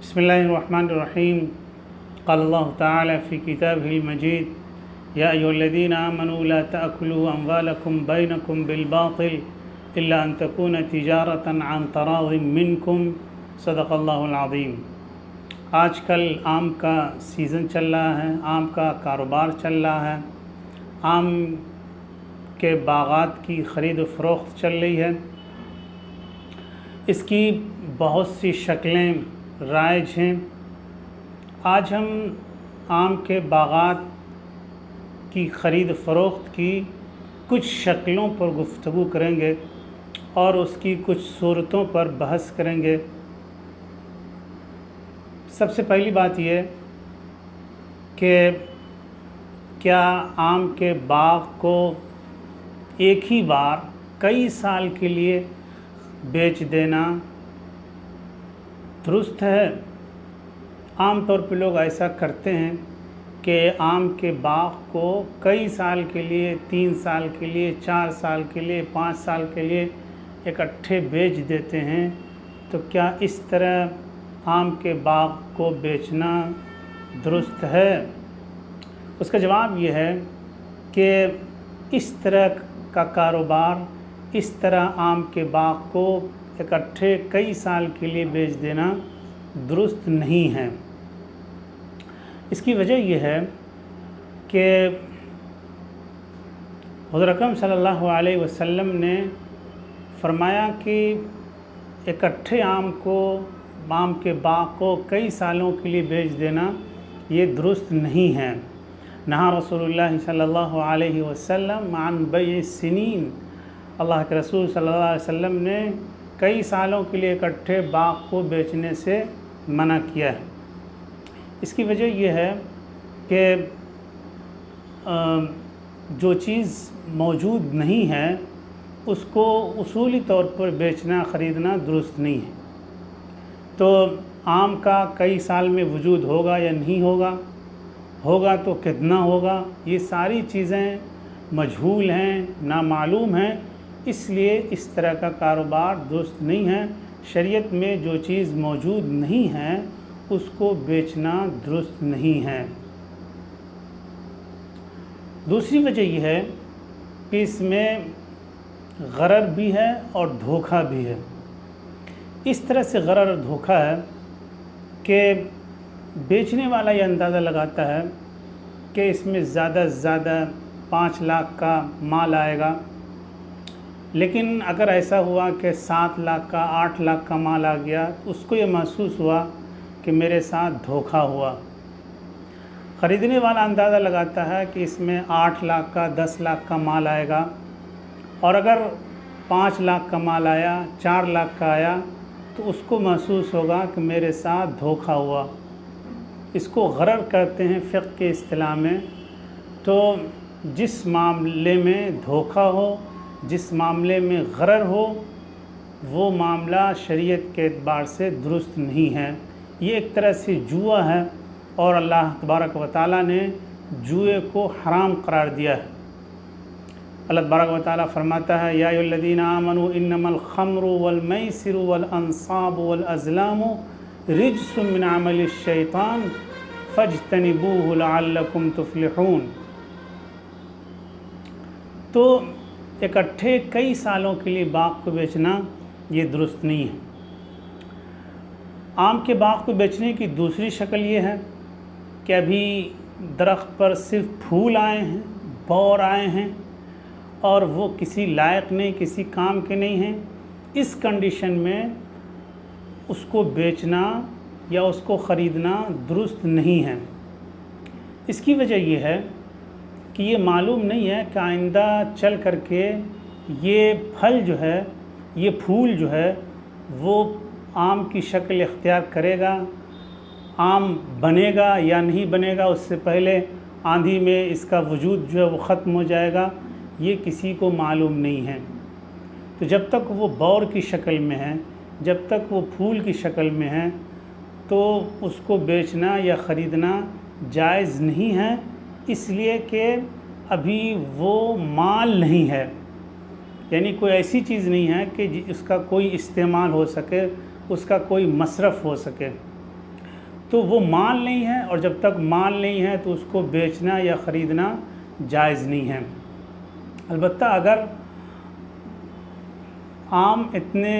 बिस्मिल्लाहिर्रहमानिर्रहीम। क़ालल्लाहु तआला फ़ी किताबिहिल मजीद या अय्युहल्लज़ीना आमनू ला तअकुलू अम्वालकुम बैनकुम बिलबातिल इल्ला अन तकून तिजारतन अन तराज़िम मिनकुम सदक़ल्लाहुल अज़ीम। आजकल आम का सीज़न चल रहा है, आम का कारोबार चल रहा है, आम के बागात की ख़रीद व फ़रोख्त चल रही है। इसकी बहुत सी शक्लें राइज हैं। आज हम आम के बागात की ख़रीद फ़रोख्त की कुछ शक्लों पर गुफ्तगू करेंगे और उसकी कुछ सूरतों पर बहस करेंगे। सबसे पहली बात यह कि क्या आम के बाग को एक ही बार कई साल के लिए बेच देना दुरुस्त है? आम तौर पे लोग ऐसा करते हैं कि आम के बाग को कई साल के लिए, 3 साल के लिए, 4 साल के लिए, 5 साल के लिए इकट्ठे बेच देते हैं। तो क्या इस तरह आम के बाग को बेचना दुरुस्त है? उसका जवाब ये है कि इस तरह का कारोबार, इस तरह आम के बाग को इकट्ठे कई साल के लिए बेच देना दुरुस्त नहीं है। इसकी वजह यह है कि हुज़ूर अकरम सल्लल्लाहु अलैहि वसल्लम ने फरमाया कि इकट्ठे आम के बाग को कई सालों के लिए बेच देना ये दुरुस्त नहीं है। नहा रसूलुल्लाह सल्लल्लाहु अलैहि वसल्लम अन बैइ सिनीन, अल्लाह के रसूल सल्लल्लाहु अलैहि वसल्लम ने कई सालों के लिए इकट्ठे बाग को बेचने से मना किया है। इसकी वजह यह है कि जो चीज़ मौजूद नहीं है उसको उसूली तौर पर बेचना, ख़रीदना दुरुस्त नहीं है। तो आम का कई साल में वजूद होगा या नहीं होगा, होगा तो कितना होगा, ये सारी चीज़ें मजहूल हैं, नामालूम हैं। इसलिए इस तरह का कारोबार दुरुस्त नहीं है। शरीयत में जो चीज़ मौजूद नहीं है उसको बेचना दुरुस्त नहीं है। दूसरी वजह यह है कि इसमें गरर भी है और धोखा भी है। इस तरह से गरर और धोखा है कि बेचने वाला ये अंदाज़ा लगाता है कि इसमें ज़्यादा से ज़्यादा 5 लाख का माल आएगा, लेकिन अगर ऐसा हुआ कि 7 लाख का, 8 लाख का माल आ गया तो उसको ये महसूस हुआ कि मेरे साथ धोखा हुआ। ख़रीदने वाला अंदाज़ा लगाता है कि इसमें 8 लाख का, 10 लाख का माल आएगा, और अगर 5 लाख का माल आया, 4 लाख का आया तो उसको महसूस होगा कि मेरे साथ धोखा हुआ। इसको गरर कहते हैं फ़िक़्ह के इस्तिलाह में। तो जिस मामले में धोखा हो, जिस मामले में गरर हो, वो मामला शरीयत के एतबार से दुरुस्त नहीं है। ये एक तरह से जुआ है और अल्लाह तबारक व तआला ने जुए को हराम करार दिया है। अल्लाह तबारक व तआला फरमाता है, या अय्युहल्लज़ीना आमनू इन्नमल खम्रु वल मैसिरु वल अंसाबु वल अज़लामु रिज्सुम मिन अमलिश शैतान फज्तनिबूहु लअल्लकुम तुफ़्लिहून। तो इकट्ठे कई सालों के लिए बाग को बेचना ये दुरुस्त नहीं है। आम के बाग को बेचने की दूसरी शक्ल ये है कि अभी दरख्त पर सिर्फ फूल आए हैं, बौर आए हैं और वो किसी लायक नहीं, किसी काम के नहीं हैं। इस कंडीशन में उसको बेचना या उसको ख़रीदना दुरुस्त नहीं है। इसकी वजह ये है कि ये मालूम नहीं है कि आइंदा चल कर के ये फल जो है, ये फूल जो है, वो आम की शक्ल इख्तियार करेगा, आम बनेगा या नहीं बनेगा, उससे पहले आंधी में इसका वजूद जो है वो ख़त्म हो जाएगा, ये किसी को मालूम नहीं है। तो जब तक वो बौर की शक्ल में है, जब तक वो फूल की शक्ल में है, तो उसको बेचना या ख़रीदना जायज़ नहीं है, इसलिए कि अभी वो माल नहीं है। यानी कोई ऐसी चीज़ नहीं है कि उसका कोई इस्तेमाल हो सके, उसका कोई मसरफ़ हो सके। तो वो माल नहीं है, और जब तक माल नहीं है तो उसको बेचना या ख़रीदना जायज़ नहीं है। अलबत्ता अगर आम इतने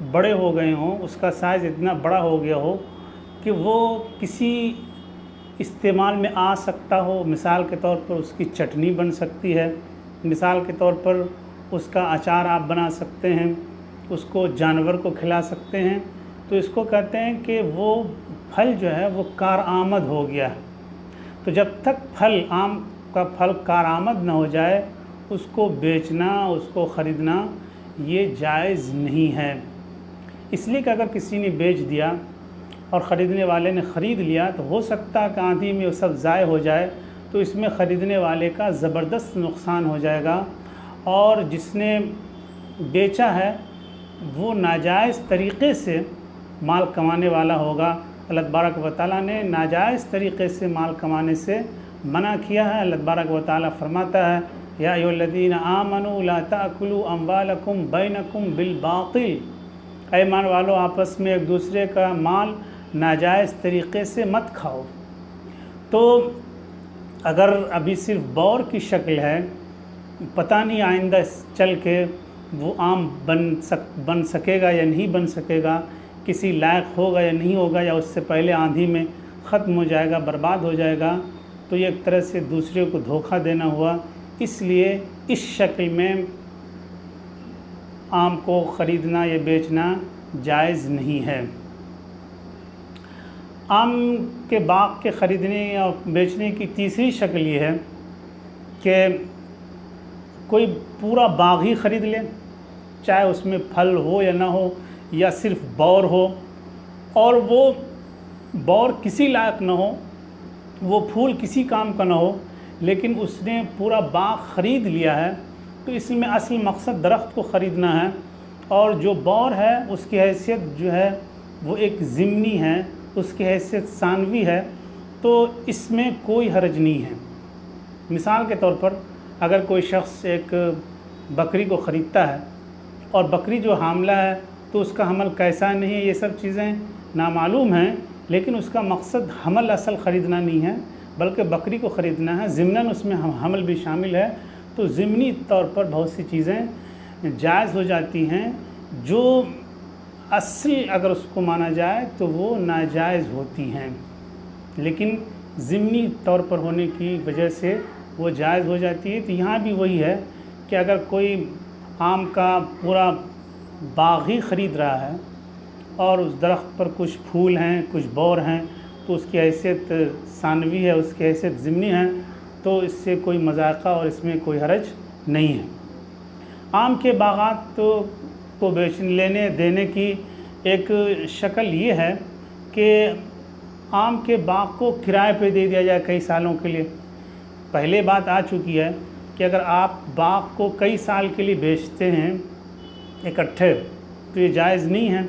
बड़े हो गए हों, उसका साइज़ इतना बड़ा हो गया हो कि वो किसी इस्तेमाल में आ सकता हो, मिसाल के तौर पर उसकी चटनी बन सकती है, मिसाल के तौर पर उसका अचार आप बना सकते हैं, उसको जानवर को खिला सकते हैं, तो इसको कहते हैं कि वो फल जो है वो कारआमद हो गया है। तो जब तक आम का फल कारआमद न हो जाए, उसको बेचना, उसको ख़रीदना ये जायज़ नहीं है। इसलिए कि अगर किसी ने बेच दिया और ख़रीदने वाले ने ख़रीद लिया तो हो सकता है कि आंधी में वो सब ज़ाय हो जाए, तो इसमें ख़रीदने वाले का ज़बरदस्त नुकसान हो जाएगा, और जिसने बेचा है वो नाजायज़ तरीक़े से माल कमाने वाला होगा। अल्लाह तबारक व तआला ने नाजायज़ तरीक़े से माल कमाने से मना किया है। अल्लाह तबारक व तआला फरमाता है, या अय्युहल्लज़ीना आमनू ला ताकुलू अम्वालकुम बैनकुम बिल बातिल, ऐ ईमान वालों आपस में एक दूसरे का माल नाजायज़ तरीक़े से मत खाओ। तो अगर अभी सिर्फ बौर की शक्ल है, पता नहीं आइंदा चल के वो आम बन सकेगा या नहीं बन सकेगा, किसी लायक होगा या नहीं होगा, या उससे पहले आंधी में ख़त्म हो जाएगा, बर्बाद हो जाएगा, तो ये एक तरह से दूसरे को धोखा देना हुआ। इसलिए इस शक्ल में आम को ख़रीदना या बेचना जायज़ नहीं है। आम के बाग के ख़रीदने या बेचने की तीसरी शक्ल ये है कि कोई पूरा बाग ही ख़रीद ले, चाहे उसमें फल हो या ना हो, या सिर्फ बौर हो, और वो बौर किसी लायक ना हो, वो फूल किसी काम का ना हो, लेकिन उसने पूरा बाग ख़रीद लिया है, तो इसमें असल मकसद दरख्त को ख़रीदना है, और जो बौर है उसकी हैसियत जो है वो एक ज़िमनी है, उसकी हैसियत सानवी है, तो इसमें कोई हर्ज नहीं है। मिसाल के तौर पर अगर कोई शख्स एक बकरी को ख़रीदता है और बकरी जो हामला है तो उसका हमल कैसा नहीं है, ये सब चीज़ें नामालूम हैं, लेकिन उसका मकसद हमल असल ख़रीदना नहीं है बल्कि बकरी को ख़रीदना है, ज़िमनन उसमें हमल भी शामिल है, तो ज़िमनी तौर पर बहुत सी चीज़ें जायज़ हो जाती हैं जो असल अगर उसको माना जाए तो वो नाजायज़ होती हैं, लेकिन ज़िमनी तौर पर होने की वजह से वो जायज़ हो जाती है। तो यहाँ भी वही है कि अगर कोई आम का पूरा बाग ही ख़रीद रहा है और उस दरख्त पर कुछ फूल हैं, कुछ बौर हैं, तो उसकी हैसियत सानवी है, उसकी हैसियत ज़िमनी है, तो इससे कोई मज़ाक़ा और इसमें कोई हरज नहीं है। आम के बागात को लेने देने की एक शक्ल ये है कि आम के बाग को किराए पे दे दिया जाए कई सालों के लिए। पहले बात आ चुकी है कि अगर आप बाग को कई साल के लिए बेचते हैं इकट्ठे, तो ये जायज़ नहीं है।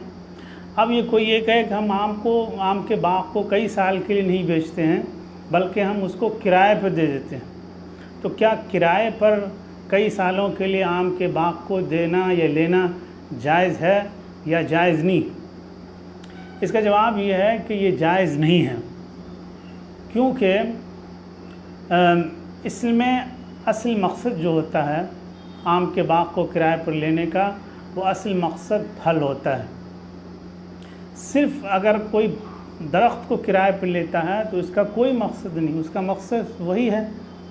अब ये कोई ये कहे कि हम आम के बाग को कई साल के लिए नहीं बेचते हैं बल्कि हम उसको किराए पर दे देते हैं, तो क्या किराए पर कई सालों के लिए आम के बाग को देना या लेना जायज़ है या जायज़ नहीं? इसका जवाब ये है कि ये जायज़ नहीं है, क्योंकि इसमें असल मकसद जो होता है आम के बाग को किराए पर लेने का, वो असल मकसद फल होता है। सिर्फ़ अगर कोई दरख्त को किराए पर लेता है तो इसका कोई मकसद नहीं, उसका मकसद वही है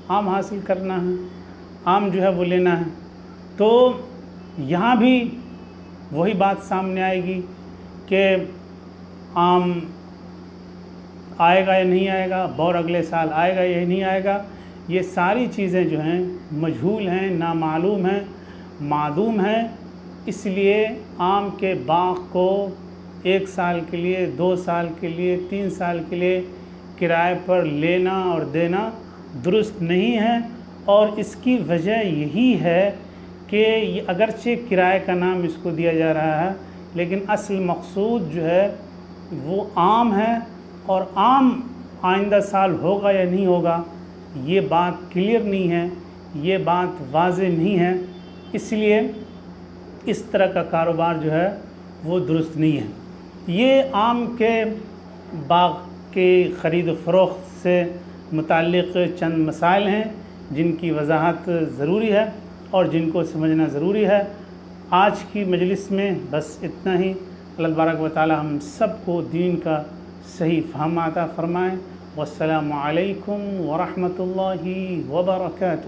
आम हासिल करना है, आम जो है वो लेना है। तो यहाँ भी वही बात सामने आएगी कि आम आएगा या नहीं आएगा, बौर अगले साल आएगा या नहीं आएगा, ये सारी चीज़ें जो हैं मजहूल हैं, नामालूम हैं, मादूम हैं। इसलिए आम के बाग को 1 साल के लिए, 2 साल के लिए, 3 साल के लिए किराए पर लेना और देना दुरुस्त नहीं है। और इसकी वजह यही है कि अगरचे किराए का नाम इसको दिया जा रहा है, लेकिन असल मकसूद जो है वो आम है, और आम आइंदा साल होगा या नहीं होगा ये बात क्लियर नहीं है, ये बात वाज़ेह नहीं है। इसलिए इस तरह का कारोबार जो है वो दुरुस्त नहीं है। ये आम के बाग़ के ख़रीद फ़रोख्त से मुताल्लिक़ चंद मसाइल हैं जिनकी वजाहत ज़रूरी है और जिनको समझना ज़रूरी है। आज की मजलिस में बस इतना ही। अल्लाह तबारक व तआला हम सबको दीन का सही फ़हम अता फ़रमाएँ। वस्सलामु अलैकुम व रहमतुल्लाहि व बरकातुहू।